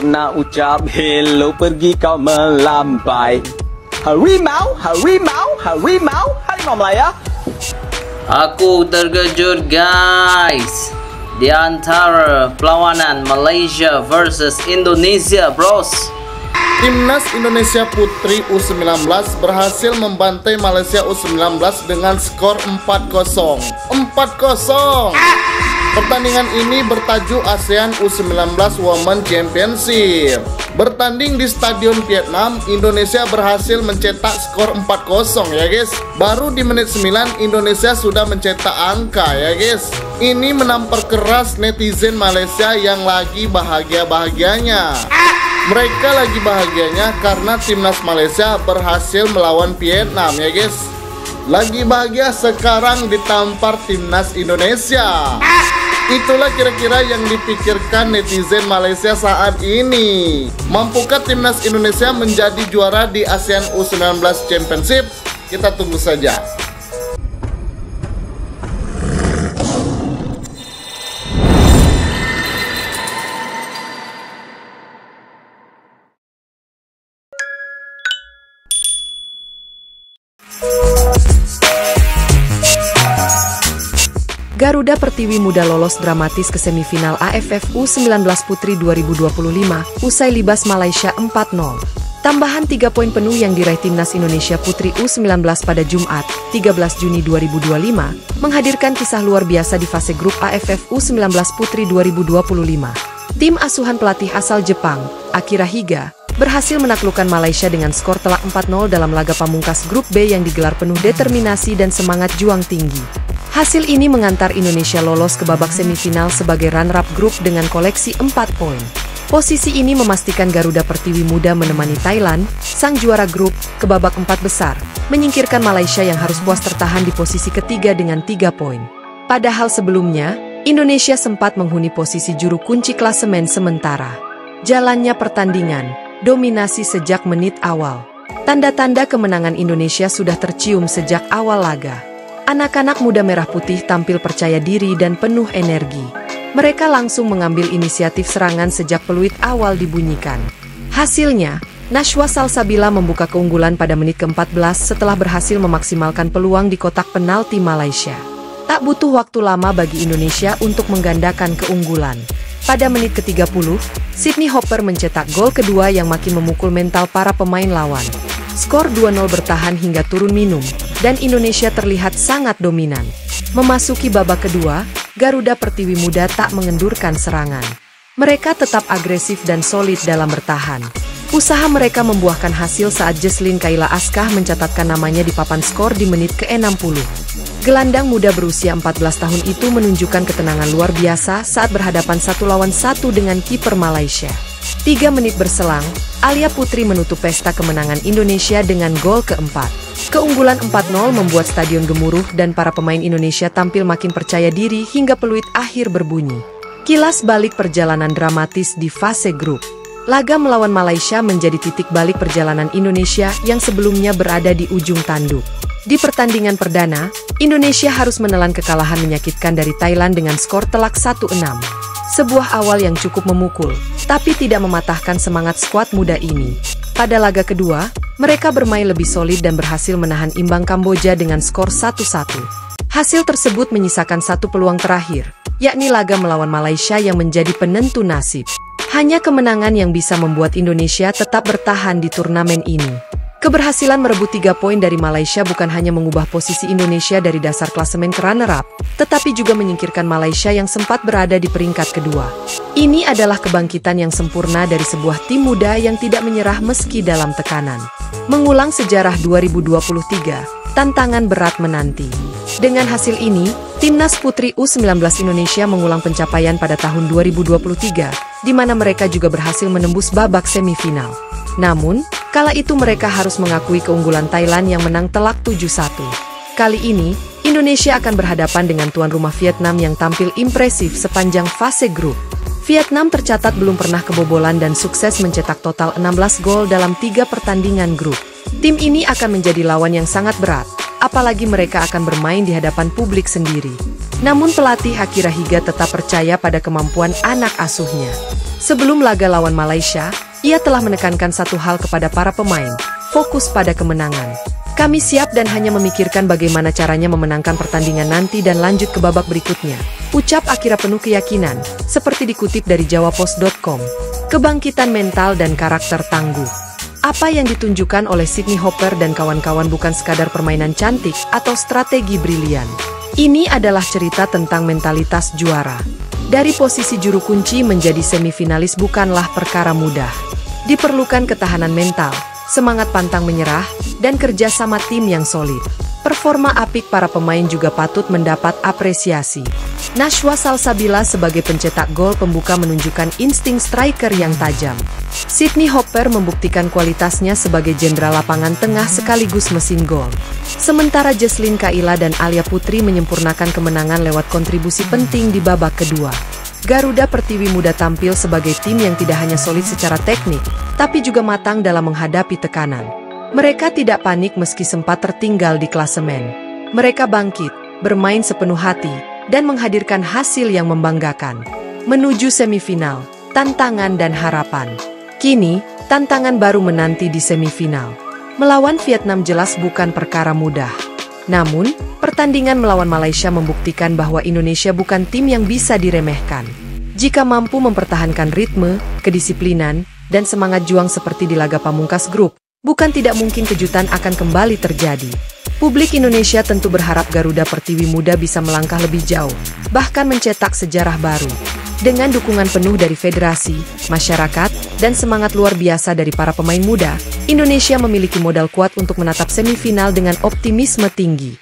pernah ucap hello pergi kau melambai. Harimau, harimau, harimau, harimau Melaya. Aku terkejut guys. Di antara perlawanan Malaysia versus Indonesia bros. Timnas Indonesia Putri U19 berhasil membantai Malaysia U19 dengan skor 4-0. 4-0. Pertandingan ini bertajuk ASEAN U19 Women Championship. Bertanding di Stadion Vietnam, Indonesia berhasil mencetak skor 4-0 ya guys. Baru di menit 9 Indonesia sudah mencetak angka ya guys. Ini menampar keras netizen Malaysia yang lagi bahagia-bahagianya. Mereka lagi bahagianya karena timnas Malaysia berhasil melawan Vietnam ya guys. Lagi bahagia sekarang ditampar timnas Indonesia. Itulah kira-kira yang dipikirkan netizen Malaysia saat ini. Mampukah timnas Indonesia menjadi juara di ASEAN U19 Championship? Kita tunggu saja. Garuda Pertiwi Muda lolos dramatis ke semifinal AFF U19 Putri 2025 usai libas Malaysia 4-0. Tambahan 3 poin penuh yang diraih Timnas Indonesia Putri U19 pada Jumat, 13 Juni 2025, menghadirkan kisah luar biasa di fase grup AFF U19 Putri 2025. Tim asuhan pelatih asal Jepang, Akira Higa, berhasil menaklukkan Malaysia dengan skor telak 4-0 dalam laga pamungkas grup B yang digelar penuh determinasi dan semangat juang tinggi. Hasil ini mengantar Indonesia lolos ke babak semifinal sebagai runner-up grup dengan koleksi 4 poin. Posisi ini memastikan Garuda Pertiwi Muda menemani Thailand, sang juara grup, ke babak 4 besar, menyingkirkan Malaysia yang harus puas tertahan di posisi ketiga dengan 3 poin. Padahal sebelumnya, Indonesia sempat menghuni posisi juru kunci klasemen sementara. Jalannya pertandingan, dominasi sejak menit awal. Tanda-tanda kemenangan Indonesia sudah tercium sejak awal laga. Anak-anak muda merah putih tampil percaya diri dan penuh energi. Mereka langsung mengambil inisiatif serangan sejak peluit awal dibunyikan. Hasilnya, Nashwa Salsabila membuka keunggulan pada menit ke-14 setelah berhasil memaksimalkan peluang di kotak penalti Malaysia. Tak butuh waktu lama bagi Indonesia untuk menggandakan keunggulan. Pada menit ke-30, Sydney Hopper mencetak gol kedua yang makin memukul mental para pemain lawan. Skor 2-0 bertahan hingga turun minum, dan Indonesia terlihat sangat dominan. Memasuki babak kedua, Garuda Pertiwi Muda tak mengendurkan serangan. Mereka tetap agresif dan solid dalam bertahan. Usaha mereka membuahkan hasil saat Jesslyn Kayla Askah mencatatkan namanya di papan skor di menit ke-60. Gelandang muda berusia 14 tahun itu menunjukkan ketenangan luar biasa saat berhadapan 1 lawan 1 dengan kiper Malaysia. 3 menit berselang, Alia Putri menutup pesta kemenangan Indonesia dengan gol keempat. Keunggulan 4-0 membuat stadion gemuruh dan para pemain Indonesia tampil makin percaya diri hingga peluit akhir berbunyi. Kilas balik perjalanan dramatis di fase grup. Laga melawan Malaysia menjadi titik balik perjalanan Indonesia yang sebelumnya berada di ujung tanduk. Di pertandingan perdana, Indonesia harus menelan kekalahan menyakitkan dari Thailand dengan skor telak 1-6. Sebuah awal yang cukup memukul, tapi tidak mematahkan semangat skuad muda ini. Pada laga kedua, mereka bermain lebih solid dan berhasil menahan imbang Kamboja dengan skor 1-1. Hasil tersebut menyisakan 1 peluang terakhir, yakni laga melawan Malaysia yang menjadi penentu nasib. Hanya kemenangan yang bisa membuat Indonesia tetap bertahan di turnamen ini. Keberhasilan merebut 3 poin dari Malaysia bukan hanya mengubah posisi Indonesia dari dasar klasemen ke runner-up, tetapi juga menyingkirkan Malaysia yang sempat berada di peringkat kedua. Ini adalah kebangkitan yang sempurna dari sebuah tim muda yang tidak menyerah meski dalam tekanan. Mengulang sejarah 2023, tantangan berat menanti. Dengan hasil ini, Timnas Putri U19 Indonesia mengulang pencapaian pada tahun 2023, di mana mereka juga berhasil menembus babak semifinal. Namun, kala itu mereka harus mengakui keunggulan Thailand yang menang telak 7-1. Kali ini, Indonesia akan berhadapan dengan tuan rumah Vietnam yang tampil impresif sepanjang fase grup. Vietnam tercatat belum pernah kebobolan dan sukses mencetak total 16 gol dalam 3 pertandingan grup. Tim ini akan menjadi lawan yang sangat berat, apalagi mereka akan bermain di hadapan publik sendiri. Namun pelatih Akira Higa tetap percaya pada kemampuan anak asuhnya. Sebelum laga lawan Malaysia, ia telah menekankan satu hal kepada para pemain, fokus pada kemenangan. Kami siap dan hanya memikirkan bagaimana caranya memenangkan pertandingan nanti dan lanjut ke babak berikutnya. Ucap Akira penuh keyakinan, seperti dikutip dari jawapost.com. Kebangkitan mental dan karakter tangguh. Apa yang ditunjukkan oleh Sydney Hopper dan kawan-kawan bukan sekadar permainan cantik atau strategi brilian. Ini adalah cerita tentang mentalitas juara. Dari posisi juru kunci menjadi semifinalis bukanlah perkara mudah. Diperlukan ketahanan mental, semangat pantang menyerah, dan kerja sama tim yang solid. Performa apik para pemain juga patut mendapat apresiasi. Nashwa Salsabila sebagai pencetak gol pembuka menunjukkan insting striker yang tajam. Sydney Hopper membuktikan kualitasnya sebagai jenderal lapangan tengah sekaligus mesin gol. Sementara Jesslyn Kaila dan Alia Putri menyempurnakan kemenangan lewat kontribusi penting di babak kedua. Garuda Pertiwi Muda tampil sebagai tim yang tidak hanya solid secara teknik, tapi juga matang dalam menghadapi tekanan. Mereka tidak panik meski sempat tertinggal di klasemen. Mereka bangkit, bermain sepenuh hati, dan menghadirkan hasil yang membanggakan. Menuju semifinal, tantangan dan harapan. Kini, tantangan baru menanti di semifinal. Melawan Vietnam jelas bukan perkara mudah. Namun, pertandingan melawan Malaysia membuktikan bahwa Indonesia bukan tim yang bisa diremehkan. Jika mampu mempertahankan ritme, kedisiplinan, dan semangat juang seperti di laga pamungkas grup, bukan tidak mungkin kejutan akan kembali terjadi. Publik Indonesia tentu berharap Garuda Pertiwi Muda bisa melangkah lebih jauh, bahkan mencetak sejarah baru. Dengan dukungan penuh dari federasi, masyarakat, dan semangat luar biasa dari para pemain muda, Indonesia memiliki modal kuat untuk menatap semifinal dengan optimisme tinggi.